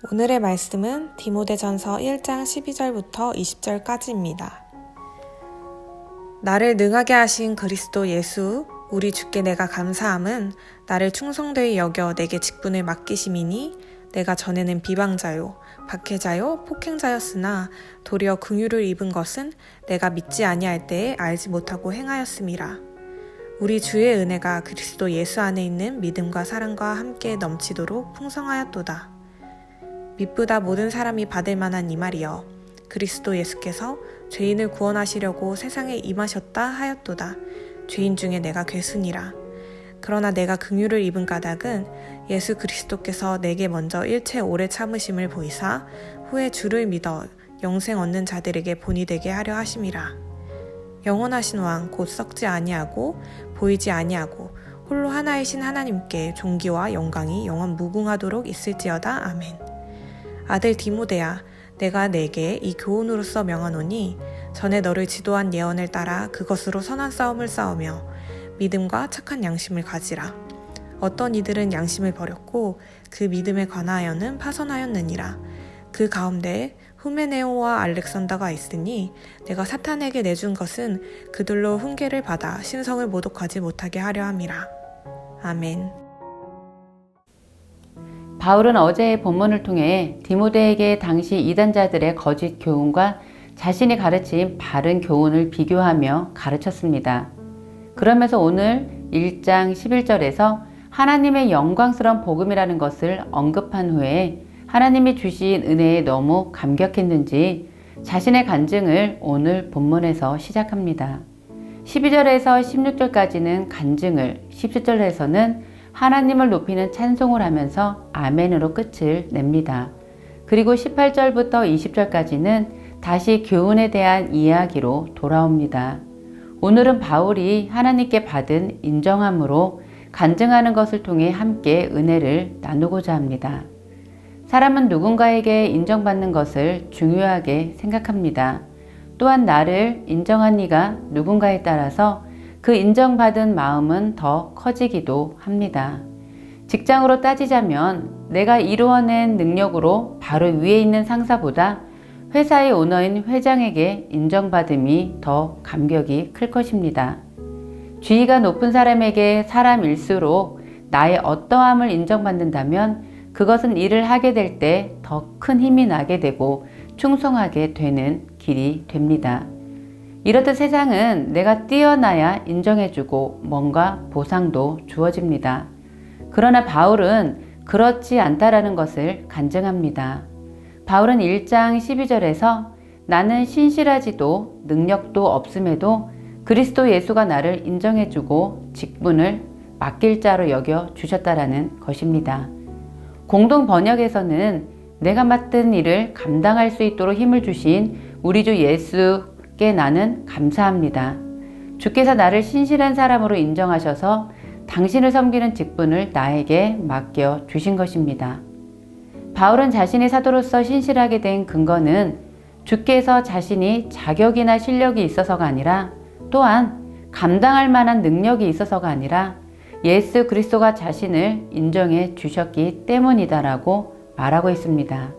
오늘의 말씀은 디모데전서 1장 12절부터 20절까지입니다. 나를 능하게 하신 그리스도 예수 우리 주께 내가 감사함은 나를 충성되이 여겨 내게 직분을 맡기심이니 내가 전에는 비방자요 박해자요 폭행자였으나 도리어 긍휼을 입은 것은 내가 믿지 아니할 때에 알지 못하고 행하였음이라. 우리 주의 은혜가 그리스도 예수 안에 있는 믿음과 사랑과 함께 넘치도록 풍성하였도다. 미쁘다 모든 사람이 받을 만한 이 말이여 그리스도 예수께서 죄인을 구원하시려고 세상에 임하셨다 하였도다. 죄인 중에 내가 괴순이라. 그러나 내가 긍휼을 입은 까닭은 예수 그리스도께서 내게 먼저 일체 오래 참으심을 보이사 후에 주를 믿어 영생 얻는 자들에게 본이 되게 하려 하심이라. 영원하신 왕 곧 썩지 아니하고 보이지 아니하고 홀로 하나이신 하나님께 존귀와 영광이 영원 무궁하도록 있을지어다. 아멘. 아들 디모데야, 내가 내게 이 교훈으로서 명하노니 전에 너를 지도한 예언을 따라 그것으로 선한 싸움을 싸우며 믿음과 착한 양심을 가지라. 어떤 이들은 양심을 버렸고 그 믿음에 관하여는 파선하였느니라. 그 가운데에 후메네오와 알렉산더가 있으니 내가 사탄에게 내준 것은 그들로 훈계를 받아 신성을 모독하지 못하게 하려 함이라. 아멘. 바울은 어제의 본문을 통해 디모데에게 당시 이단자들의 거짓 교훈과 자신이 가르친 바른 교훈을 비교하며 가르쳤습니다. 그러면서 오늘 1장 11절에서 하나님의 영광스러운 복음이라는 것을 언급한 후에 하나님이 주신 은혜에 너무 감격했는지 자신의 간증을 오늘 본문에서 시작합니다. 12절에서 16절까지는 간증을, 17절에서는 하나님을 높이는 찬송을 하면서 아멘으로 끝을 냅니다. 그리고 18절부터 20절까지는 다시 교훈에 대한 이야기로 돌아옵니다. 오늘은 바울이 하나님께 받은 인정함으로 간증하는 것을 통해 함께 은혜를 나누고자 합니다. 사람은 누군가에게 인정받는 것을 중요하게 생각합니다. 또한 나를 인정한 이가 누군가에 따라서 그 인정받은 마음은 더 커지기도 합니다. 직장으로 따지자면 내가 이루어낸 능력으로 바로 위에 있는 상사보다 회사의 오너인 회장에게 인정받음이 더 감격이 클 것입니다. 지위가 높은 사람에게 사람일수록 나의 어떠함을 인정받는다면 그것은 일을 하게 될 때 더 큰 힘이 나게 되고 충성하게 되는 길이 됩니다. 이렇듯 세상은 내가 뛰어나야 인정해주고 뭔가 보상도 주어집니다. 그러나 바울은 그렇지 않다라는 것을 간증합니다. 바울은 1장 12절에서 나는 신실하지도 능력도 없음에도 그리스도 예수가 나를 인정해주고 직분을 맡길 자로 여겨 주셨다라는 것입니다. 공동 번역에서는 내가 맡은 일을 감당할 수 있도록 힘을 주신 우리 주 예수께 나는 감사합니다. 주께서 나를 신실한 사람으로 인정하셔서 당신을 섬기는 직분을 나에게 맡겨 주신 것입니다. 바울은 자신이 사도로서 신실하게 된 근거는 주께서 자신이 자격이나 실력이 있어서가 아니라 또한 감당할 만한 능력이 있어서가 아니라 예수 그리스도가 자신을 인정해 주셨기 때문이다라고 말하고 있습니다.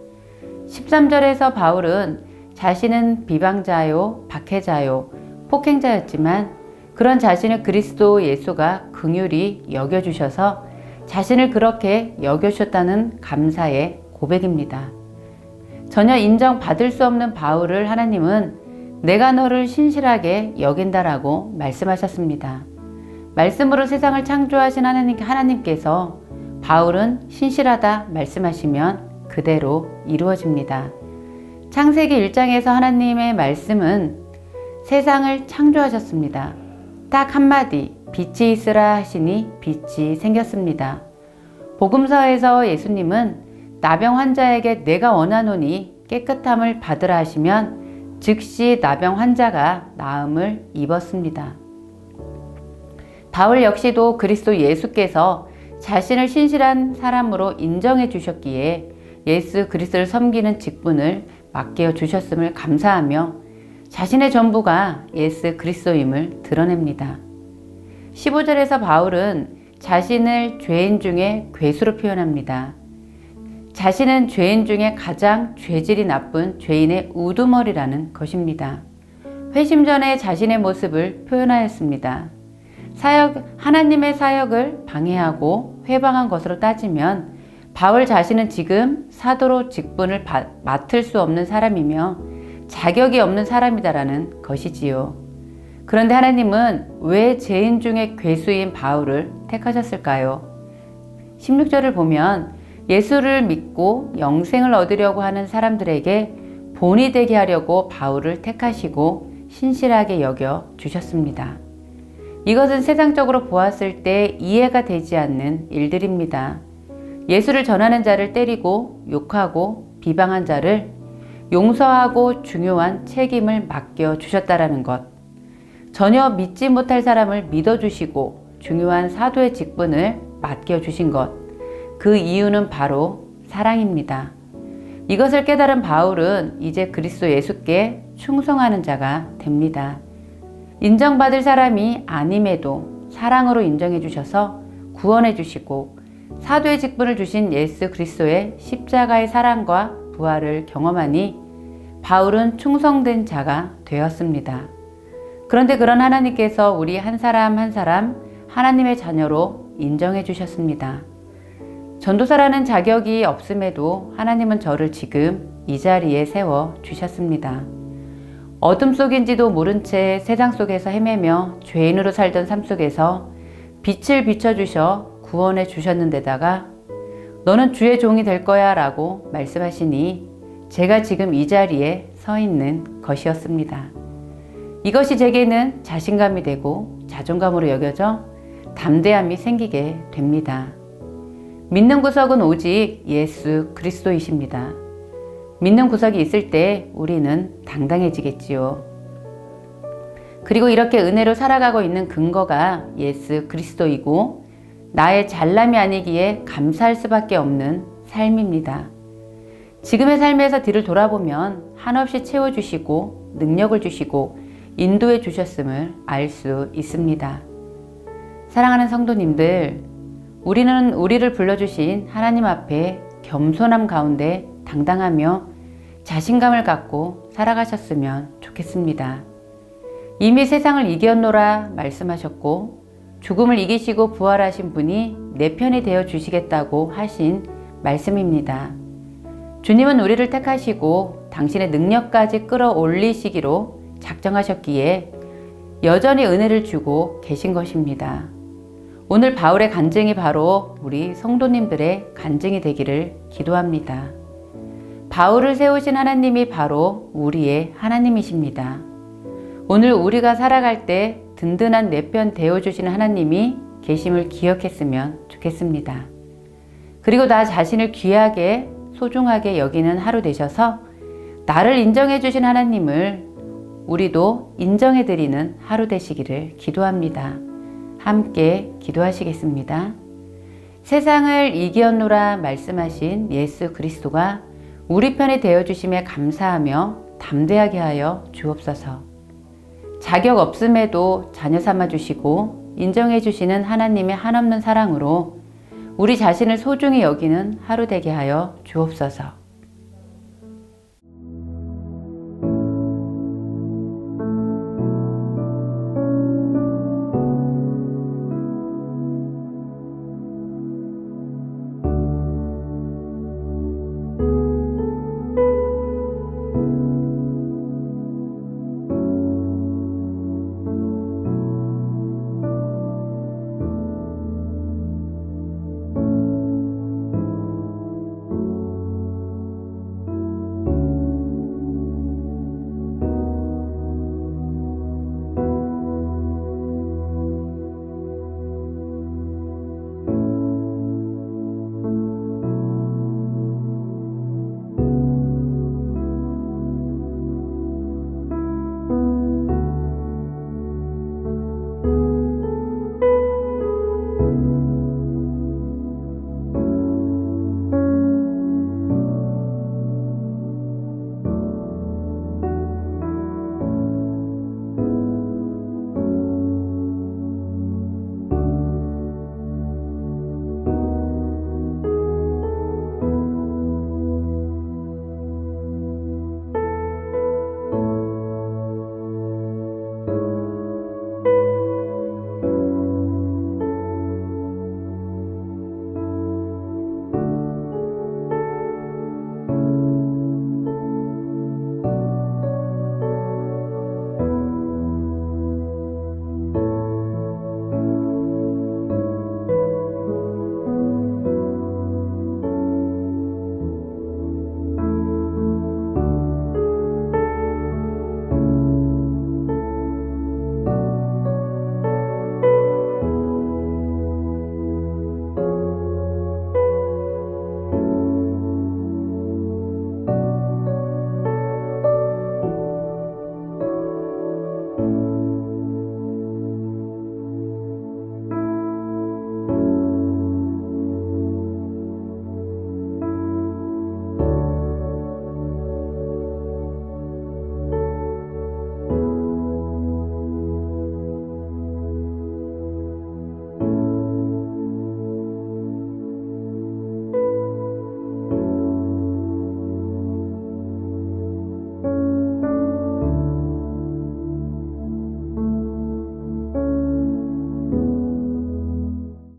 13절에서 바울은 자신은 비방자요, 박해자요, 폭행자였지만 그런 자신을 그리스도 예수가 긍휼히 여겨주셔서 자신을 그렇게 여겨주셨다는 감사의 고백입니다. 전혀 인정받을 수 없는 바울을 하나님은 내가 너를 신실하게 여긴다라고 말씀하셨습니다. 말씀으로 세상을 창조하신 하나님께서 바울은 신실하다 말씀하시면 그대로 이루어집니다. 창세기 1장에서 하나님의 말씀은 세상을 창조하셨습니다. 딱 한마디 빛이 있으라 하시니 빛이 생겼습니다. 복음서에서 예수님은 나병 환자에게 내가 원하노니 깨끗함을 받으라 하시면 즉시 나병 환자가 나음을 입었습니다. 바울 역시도 그리스도 예수께서 자신을 신실한 사람으로 인정해 주셨기에 예수 그리스도를 섬기는 직분을 맡겨 주셨음을 감사하며 자신의 전부가 예수 그리스도임을 드러냅니다. 15절에서 바울은 자신을 죄인 중에 괴수로 표현합니다. 자신은 죄인 중에 가장 죄질이 나쁜 죄인의 우두머리라는 것입니다. 회심 전에 자신의 모습을 표현하였습니다. 하나님의 사역을 방해하고 회방한 것으로 따지면 바울 자신은 지금 사도로 직분을 맡을 수 없는 사람이며 자격이 없는 사람이다라는 것이지요. 그런데 하나님은 왜 죄인 중에 괴수인 바울을 택하셨을까요? 16절을 보면 예수를 믿고 영생을 얻으려고 하는 사람들에게 본이 되게 하려고 바울을 택하시고 신실하게 여겨 주셨습니다. 이것은 세상적으로 보았을 때 이해가 되지 않는 일들입니다. 예수를 전하는 자를 때리고 욕하고 비방한 자를 용서하고 중요한 책임을 맡겨 주셨다라는 것. 전혀 믿지 못할 사람을 믿어주시고 중요한 사도의 직분을 맡겨 주신 것. 그 이유는 바로 사랑입니다. 이것을 깨달은 바울은 이제 그리스도 예수께 충성하는 자가 됩니다. 인정받을 사람이 아님에도 사랑으로 인정해 주셔서 구원해 주시고 사도의 직분을 주신 예수 그리스도의 십자가의 사랑과 부활을 경험하니 바울은 충성된 자가 되었습니다. 그런데 그런 하나님께서 우리 한 사람 한 사람 하나님의 자녀로 인정해 주셨습니다. 전도사라는 자격이 없음에도 하나님은 저를 지금 이 자리에 세워 주셨습니다. 어둠 속인지도 모른 채 세상 속에서 헤매며 죄인으로 살던 삶 속에서 빛을 비춰주셔 구원해 주셨는데다가 너는 주의 종이 될 거야 라고 말씀하시니 제가 지금 이 자리에 서 있는 것이었습니다. 이것이 제게는 자신감이 되고 자존감으로 여겨져 담대함이 생기게 됩니다. 믿는 구석은 오직 예수 그리스도이십니다. 믿는 구석이 있을 때 우리는 당당해지겠지요. 그리고 이렇게 은혜로 살아가고 있는 근거가 예수 그리스도이고 나의 잘남이 아니기에 감사할 수밖에 없는 삶입니다. 지금의 삶에서 뒤를 돌아보면 한없이 채워주시고 능력을 주시고 인도해 주셨음을 알 수 있습니다. 사랑하는 성도님들, 우리는 우리를 불러주신 하나님 앞에 겸손함 가운데 당당하며 자신감을 갖고 살아가셨으면 좋겠습니다. 이미 세상을 이겼노라 말씀하셨고 죽음을 이기시고 부활하신 분이 내 편이 되어 주시겠다고 하신 말씀입니다. 주님은 우리를 택하시고 당신의 능력까지 끌어올리시기로 작정하셨기에 여전히 은혜를 주고 계신 것입니다. 오늘 바울의 간증이 바로 우리 성도님들의 간증이 되기를 기도합니다. 바울을 세우신 하나님이 바로 우리의 하나님이십니다. 오늘 우리가 살아갈 때 든든한 내 편 되어주시는 하나님이 계심을 기억했으면 좋겠습니다. 그리고 나 자신을 귀하게 소중하게 여기는 하루 되셔서 나를 인정해 주신 하나님을 우리도 인정해 드리는 하루 되시기를 기도합니다. 함께 기도하시겠습니다. 세상을 이기었노라 말씀하신 예수 그리스도가 우리 편이 되어주심에 감사하며 담대하게 하여 주옵소서. 자격 없음에도 자녀 삼아 주시고 인정해 주시는 하나님의 한없는 사랑으로 우리 자신을 소중히 여기는 하루 되게 하여 주옵소서.